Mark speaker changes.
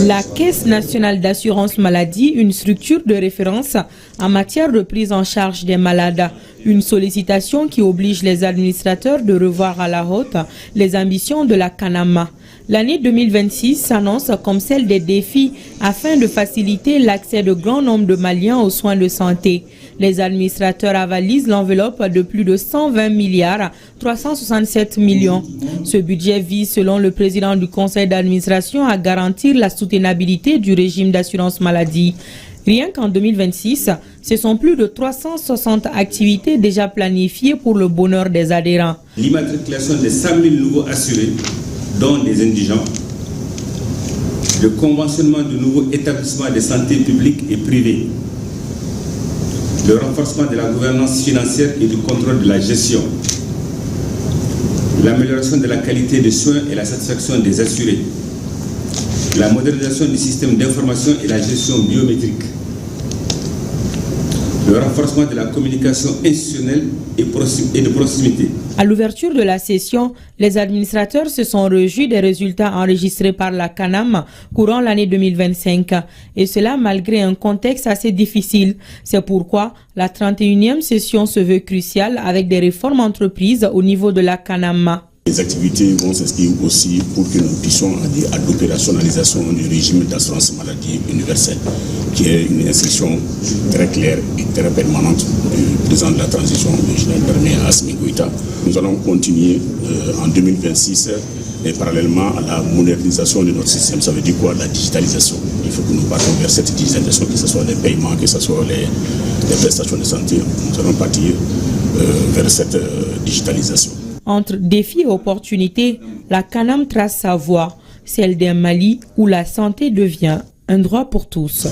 Speaker 1: La Caisse nationale d'assurance maladie, une structure de référence en matière de prise en charge des malades. Une sollicitation qui oblige les administrateurs de revoir à la hausse les ambitions de la CANAMA. L'année 2026 s'annonce comme celle des défis afin de faciliter l'accès de grand nombre de Maliens aux soins de santé. Les administrateurs avalisent l'enveloppe de plus de 120 milliards 367 millions. Ce budget vise, selon le président du conseil d'administration, à garantir la soutenabilité du régime d'assurance maladie. Rien qu'en 2026, ce sont plus de 360 activités déjà planifiées pour le bonheur des adhérents.
Speaker 2: L'immatriculation des 100 000 nouveaux assurés, dont des indigents, le conventionnement de nouveaux établissements de santé publics et privés, le renforcement de la gouvernance financière et du contrôle de la gestion, l'amélioration de la qualité des soins et la satisfaction des assurés, la modernisation du système d'information et la gestion biométrique, le renforcement de la communication institutionnelle et de proximité.
Speaker 1: À l'ouverture de la session, les administrateurs se sont réjouis des résultats enregistrés par la CANAM courant l'année 2025. Et cela malgré un contexte assez difficile. C'est pourquoi la 31e session se veut cruciale avec des réformes entreprises au niveau de la CANAM.
Speaker 3: Les activités vont s'inscrire aussi pour que nous puissions aller à l'opérationnalisation du régime d'assurance maladie universelle, qui est une instruction très claire et très permanente du président de la transition, le général d'armée Assimi Goïta. Nous allons continuer en 2026 et parallèlement à la modernisation de notre système. Ça veut dire quoi? La digitalisation. Il faut que nous partions vers cette digitalisation, que ce soit les paiements, que ce soit les prestations de santé. Nous allons partir vers cette digitalisation.
Speaker 1: Entre défis et opportunités, la CANAM trace sa voie, celle d'un Mali où la santé devient un droit pour tous.